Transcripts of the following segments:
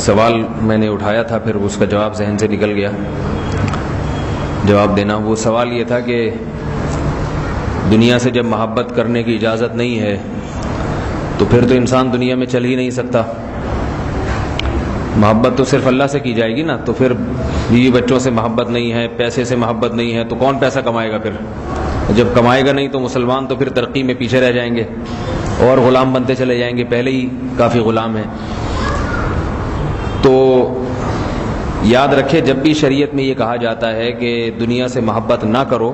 سوال میں نے اٹھایا تھا، پھر اس کا جواب ذہن سے نکل گیا جواب دینا. وہ سوال یہ تھا کہ دنیا سے جب محبت کرنے کی اجازت نہیں ہے تو پھر تو انسان دنیا میں چل ہی نہیں سکتا. محبت تو صرف اللہ سے کی جائے گی نا، تو پھر بیوی بچوں سے محبت نہیں ہے، پیسے سے محبت نہیں ہے، تو کون پیسہ کمائے گا؟ پھر جب کمائے گا نہیں تو مسلمان تو پھر ترقی میں پیچھے رہ جائیں گے اور غلام بنتے چلے جائیں گے، پہلے ہی کافی غلام ہیں. تو یاد رکھے، جب بھی شریعت میں یہ کہا جاتا ہے کہ دنیا سے محبت نہ کرو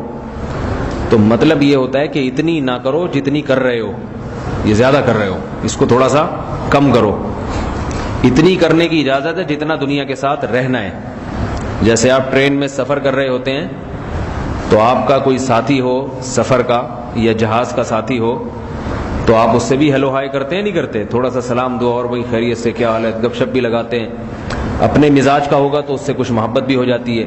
تو مطلب یہ ہوتا ہے کہ اتنی نہ کرو جتنی کر رہے ہو. یہ زیادہ کر رہے ہو، اس کو تھوڑا سا کم کرو. اتنی کرنے کی اجازت ہے جتنا دنیا کے ساتھ رہنا ہے. جیسے آپ ٹرین میں سفر کر رہے ہوتے ہیں تو آپ کا کوئی ساتھی ہو سفر کا یا جہاز کا ساتھی ہو تو آپ اس سے بھی ہیلو ہائی کرتے ہیں نہیں کرتے؟ تھوڑا سا سلام دعا اور بھائی خیریت سے کیا حال ہے، گپ شپ بھی لگاتے ہیں. اپنے مزاج کا ہوگا تو اس سے کچھ محبت بھی ہو جاتی ہے.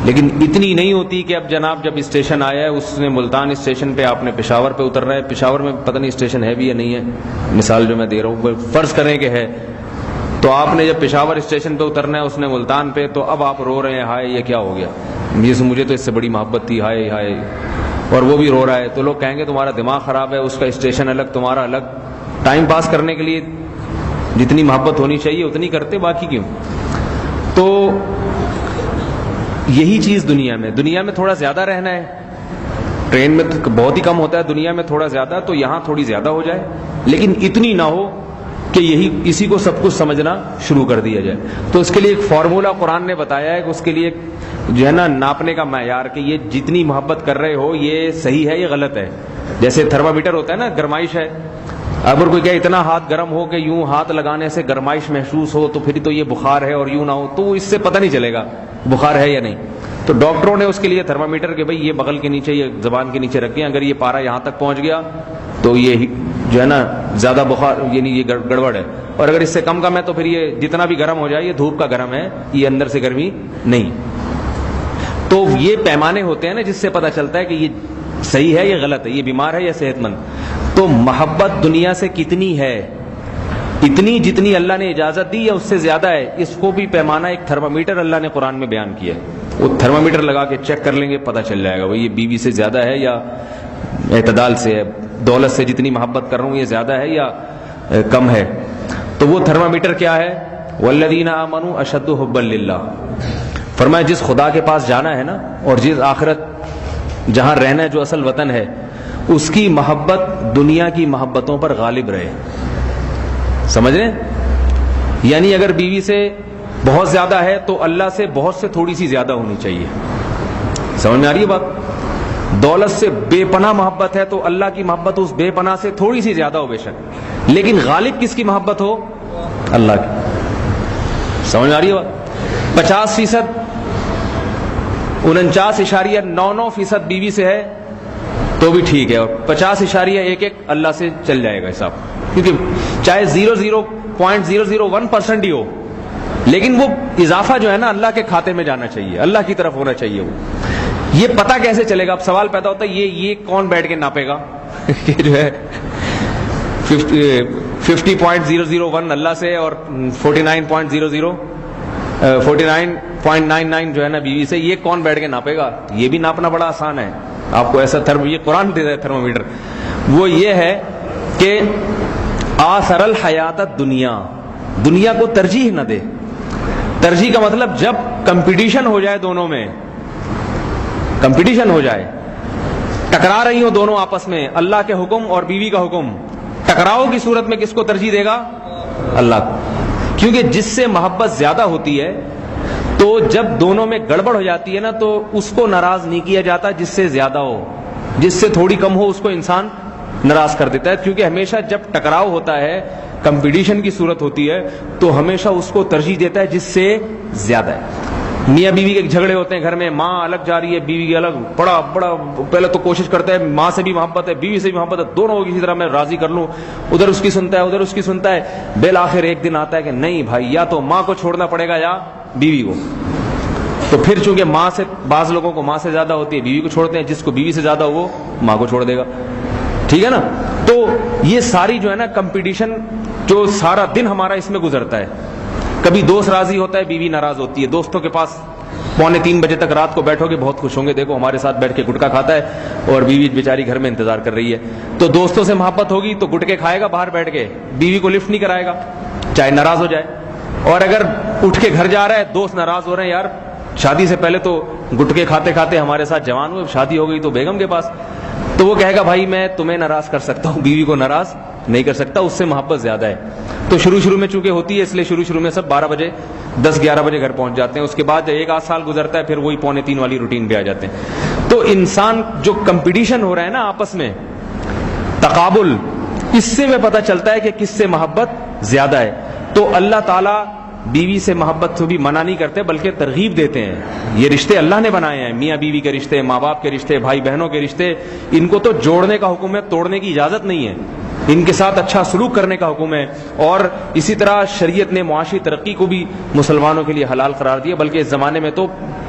لیکن اتنی نہیں ہوتی کہ اب جناب جب اسٹیشن آیا ہے، اس نے ملتان اسٹیشن پہ، آپ نے پشاور پہ اترنا ہے. پشاور میں پتہ نہیں اسٹیشن ہے بھی یا نہیں ہے، مثال جو میں دے رہا ہوں، فرض کریں کہ ہے، تو آپ نے جب پشاور اسٹیشن پہ اترنا ہے، اس نے ملتان پہ، تو اب آپ رو رہے ہیں ہائے یہ کیا ہو گیا، مجھے تو اس سے بڑی محبت تھی، ہائے ہائے، اور وہ بھی رو رہا ہے. تو لوگ کہیں گے تمہارا دماغ خراب ہے، اس کا اسٹیشن الگ تمہارا الگ. ٹائم پاس کرنے کے لیے جتنی محبت ہونی چاہیے اتنی کرتے، باقی کیوں؟ تو یہی چیز دنیا میں تھوڑا زیادہ رہنا ہے. ٹرین میں تو بہت ہی کم ہوتا ہے، دنیا میں تھوڑا زیادہ، تو یہاں تھوڑی زیادہ ہو جائے، لیکن اتنی نہ ہو کہ اسی کو سب کچھ سمجھنا شروع کر دیا جائے. تو اس کے لیے ایک فارمولہ قرآن نے بتایا ہے کہ اس کے لیے جو ہے نا ناپنے کا معیار، کہ یہ جتنی محبت کر رہے ہو یہ صحیح ہے یہ غلط ہے. جیسے تھرمامیٹر ہوتا ہے نا، گرمائش ہے، اگر کوئی کہے اتنا ہاتھ گرم ہو کہ یوں ہاتھ لگانے سے گرمائش محسوس ہو تو پھر تو یہ بخار ہے، اور یوں نہ ہو تو اس سے پتہ نہیں چلے گا بخار ہے یا نہیں. تو ڈاکٹروں نے اس کے لیے تھرمامیٹر کہ بھئی یہ بغل کے نیچے، یہ زبان کے نیچے رکھیں، اگر یہ پارا یہاں تک پہنچ گیا تو یہ جو ہے نا زیادہ بخار، یعنی یہ گڑبڑ ہے، اور اگر اس سے کم ہے تو پھر یہ جتنا بھی گرم ہو جائے یہ دھوپ کا گرم ہے، یہ اندر سے گرمی نہیں. تو یہ پیمانے ہوتے ہیں نا جس سے پتہ چلتا ہے کہ یہ صحیح ہے یہ غلط ہے، یہ بیمار ہے یا صحت مند. تو محبت دنیا سے کتنی ہے؟ اتنی جتنی اللہ نے اجازت دی یا اس سے زیادہ ہے؟ اس کو بھی پیمانہ ایک تھرمامیٹر اللہ نے قرآن میں بیان کیا ہے. وہ تھرمامیٹر لگا کے چیک کر لیں گے، پتہ چل جائے گا بھئی یہ بیوی سے زیادہ ہے یا اعتدال سے ہے، دولت سے جتنی محبت کر رہا ہوں یہ زیادہ ہے یا کم ہے. تو وہ تھرمامیٹر کیا ہے؟ والذین آمنوا اشد حبا للہ. فرمایا جس خدا کے پاس جانا ہے نا، اور جس آخرت جہاں رہنا ہے، جو اصل وطن ہے، اس کی محبت دنیا کی محبتوں پر غالب رہے. سمجھ رہے ہیں؟ یعنی اگر بیوی سے بہت زیادہ ہے تو اللہ سے بہت سے تھوڑی سی زیادہ ہونی چاہیے. سمجھ میں آ رہی ہے بات؟ دولت سے بے پناہ محبت ہے تو اللہ کی محبت اس بے پناہ سے تھوڑی سی زیادہ ہو بے شک، لیکن غالب کس کی محبت ہو؟ اللہ کی. سمجھ میں آ رہی ہے بات؟ 50% 49.99% بیوی سے ہے تو بھی ٹھیک ہے، اور 50.11 اللہ سے چل جائے گا حساب، کیونکہ چاہے 0.001% ہی ہو، لیکن وہ اضافہ جو ہے نا اللہ کے کھاتے میں جانا چاہیے، اللہ کی طرف ہونا چاہیے. وہ یہ پتہ کیسے چلے گا؟ اب سوال پیدا ہوتا ہے یہ کون بیٹھ کے ناپے گا کہ جو ہے 50.001 اللہ سے اور 49.99 جو ہے نا بیوی سے، یہ کون بیٹھ کے ناپے گا؟ یہ بھی ناپنا بڑا آسان ہے. آپ کو ایسا یہ قرآن دے رہا ہے تھرمامیٹر، وہ یہ ہے کہ آثر الحیات دنیا کو ترجیح نہ دے. ترجیح کا مطلب جب کمپٹیشن ہو جائے، دونوں میں کمپٹیشن ہو جائے، ٹکرا رہی ہوں دونوں آپس میں، اللہ کے حکم اور بیوی کا حکم، ٹکراؤ کی صورت میں کس کو ترجیح دے گا؟ اللہ کو. کیونکہ جس سے محبت زیادہ ہوتی ہے تو جب دونوں میں گڑبڑ ہو جاتی ہے نا تو اس کو ناراض نہیں کیا جاتا جس سے زیادہ ہو، جس سے تھوڑی کم ہو اس کو انسان ناراض کر دیتا ہے. کیونکہ ہمیشہ جب ٹکراؤ ہوتا ہے، کمپٹیشن کی صورت ہوتی ہے، تو ہمیشہ اس کو ترجیح دیتا ہے جس سے زیادہ ہے. میاں بیوی کے جھگڑے ہوتے ہیں گھر میں، ماں الگ جا رہی ہے، بیوی الگ، بڑا پہلے تو کوشش کرتا ہے، ماں سے بھی محبت ہے، بیوی سے بھی محبت ہے، دونوں کو کسی طرح میں راضی کر لوں، ادھر اس کی سنتا ہے ادھر اس کی سنتا ہے. بالآخر ایک دن آتا ہے کہ نہیں بھائی، یا تو ماں کو چھوڑنا پڑے گا یا بیوی کو. تو پھر چونکہ ماں سے، بعض لوگوں کو ماں سے زیادہ ہوتی ہے، بیوی کو چھوڑتے ہیں، جس کو بیوی سے زیادہ ہو وہ ماں کو چھوڑ دے گا. ٹھیک ہے نا؟ تو یہ ساری جو ہے نا کمپٹیشن، جو سارا دن ہمارا اس میں گزرتا ہے، کبھی دوست راضی ہوتا ہے، بیوی ناراض ہوتی ہے. دوستوں کے پاس 2:45 بجے تک رات کو بیٹھو گے، بہت خوش ہوں گے، دیکھو ہمارے ساتھ بیٹھ کے گٹکا کھاتا ہے اور بیوی بیچاری گھر میں انتظار کر رہی ہے. تو دوستوں سے محبت ہوگی تو گٹکے کھائے گا باہر بیٹھ کے، بیوی کو لفٹ نہیں کرائے گا چاہے ناراض ہو جائے. اور اگر اٹھ کے گھر جا رہا ہے، دوست ناراض ہو رہے ہیں، یار شادی سے پہلے تو گٹکے کھاتے کھاتے ہمارے ساتھ جوان ہوئے، شادی ہو گئی تو بیگم کے پاس، تو وہ کہے گا بھائی میں تمہیں ناراض کر سکتا ہوں، بیوی کو ناراض نہیں کر سکتا، اس سے محبت زیادہ ہے. تو شروع میں چونکہ ہوتی ہے، اس لیے شروع میں سب 12 بجے 10-11 بجے گھر پہنچ جاتے ہیں. اس کے بعد 1-8 سال گزرتا ہے، پھر وہی 2:45 والی روٹین پہ آ جاتے ہیں. تو انسان جو کمپٹیشن ہو رہا ہے نا آپس میں، تقابل، اس سے میں پتہ چلتا ہے کہ کس سے محبت زیادہ ہے. تو اللہ تعالیٰ بیوی سے محبت کو بھی منع نہیں کرتے بلکہ ترغیب دیتے ہیں. یہ رشتے اللہ نے بنائے ہیں، میاں بیوی کے رشتے، ماں باپ کے رشتے، بھائی بہنوں کے رشتے، ان کو تو جوڑنے کا حکم ہے، توڑنے کی اجازت نہیں ہے. ان کے ساتھ اچھا سلوک کرنے کا حکم ہے. اور اسی طرح شریعت نے معاشی ترقی کو بھی مسلمانوں کے لیے حلال قرار دیا، بلکہ اس زمانے میں تو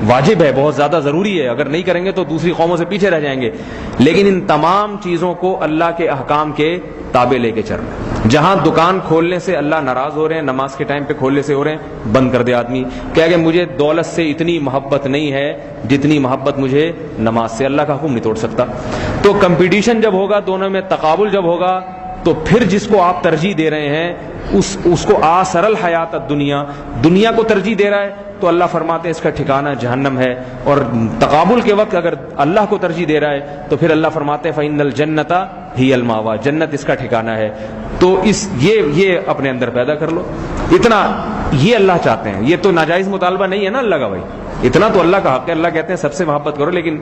واجب ہے، بہت زیادہ ضروری ہے. اگر نہیں کریں گے تو دوسری قوموں سے پیچھے رہ جائیں گے. لیکن ان تمام چیزوں کو اللہ کے احکام کے تابع لے کے چلنا. جہاں دکان کھولنے سے اللہ ناراض ہو رہے ہیں، نماز کے ٹائم پہ کھولنے سے ہو رہے ہیں، بند کر دے آدمی. کہ مجھے دولت سے اتنی محبت نہیں ہے جتنی محبت مجھے نماز سے. اللہ کا حکم نہیں توڑ سکتا. تو کمپٹیشن جب ہوگا دونوں میں، تقابل جب ہوگا، تو پھر جس کو آپ ترجیح دے رہے ہیں اس کو آثر الحیات الدنیا، دنیا کو ترجیح دے رہا ہے، تو اللہ فرماتے ہیں اس کا ٹھکانہ جہنم ہے. اور تقابل کے وقت اگر اللہ کو ترجیح دے رہا ہے تو پھر اللہ فرماتے ہیں فإن الجنۃ ہی المأویٰ، جنت اس کا ٹھکانہ ہے. تو یہ اپنے اندر پیدا کر لو. اتنا یہ اللہ چاہتے ہیں. یہ تو ناجائز مطالبہ نہیں ہے نا اللہ کا بھائی، اتنا تو اللہ کا حق ہے. اللہ کہتے ہیں سب سے محبت کرو، لیکن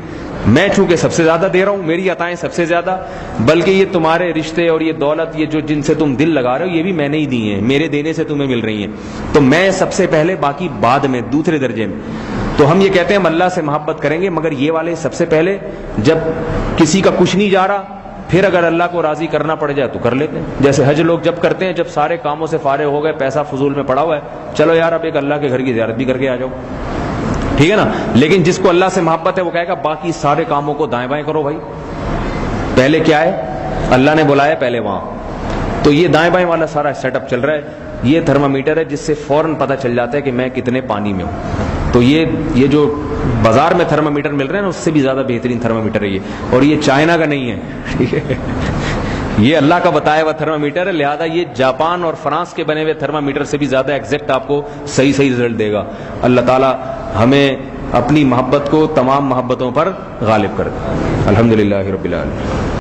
میں چونکہ سب سے زیادہ دے رہا ہوں، میری عطائیں سب سے زیادہ، بلکہ یہ تمہارے رشتے اور یہ دولت، یہ جو جن سے تم دل لگا رہے ہو، یہ بھی میں نے ہی دی ہیں، میرے دینے سے تمہیں مل رہی ہیں. تو میں سب سے پہلے، باقی بعد میں، دوسرے درجے میں. تو ہم یہ کہتے ہیں ہم اللہ سے محبت کریں گے، مگر یہ والے سب سے پہلے. جب کسی کا کچھ نہیں جا رہا، پھر اگر اللہ کو راضی کرنا پڑ جائے تو کر لیتے ہیں. جیسے حج لوگ جب کرتے ہیں، جب سارے کاموں سے فارغ ہو گئے، پیسہ فضول میں پڑا ہوا ہے، چلو یار اب ایک اللہ کے گھر کی زیارت بھی کر کے آ جاؤ، ٹھیک ہے نا. لیکن جس کو اللہ سے محبت ہے وہ کہے گا باقی سارے کاموں کو دائیں بائیں کرو بھائی. پہلے کیا ہے؟ اللہ نے بلایا پہلے وہاں. تو یہ دائیں بائیں والا سارا سیٹ اپ چل رہا ہے. یہ تھرمامیٹر ہے جس سے فوراً پتہ چل جاتا ہے کہ میں کتنے پانی میں ہوں. تو یہ جو بازار میں تھرمامیٹر مل رہے ہیں نا، اس سے بھی زیادہ بہترین تھرمامیٹر ہے یہ. اور یہ چائنا کا نہیں ہے، ٹھیک ہے، یہ اللہ کا بتایا ہوا تھرمامیٹر ہے. لہذا یہ جاپان اور فرانس کے بنے ہوئے تھرمامیٹر سے بھی زیادہ ایگزیکٹ آپ کو صحیح رزلٹ دے گا. اللہ تعالیٰ ہمیں اپنی محبت کو تمام محبتوں پر غالب کر دے. الحمدللہ رب العالمین.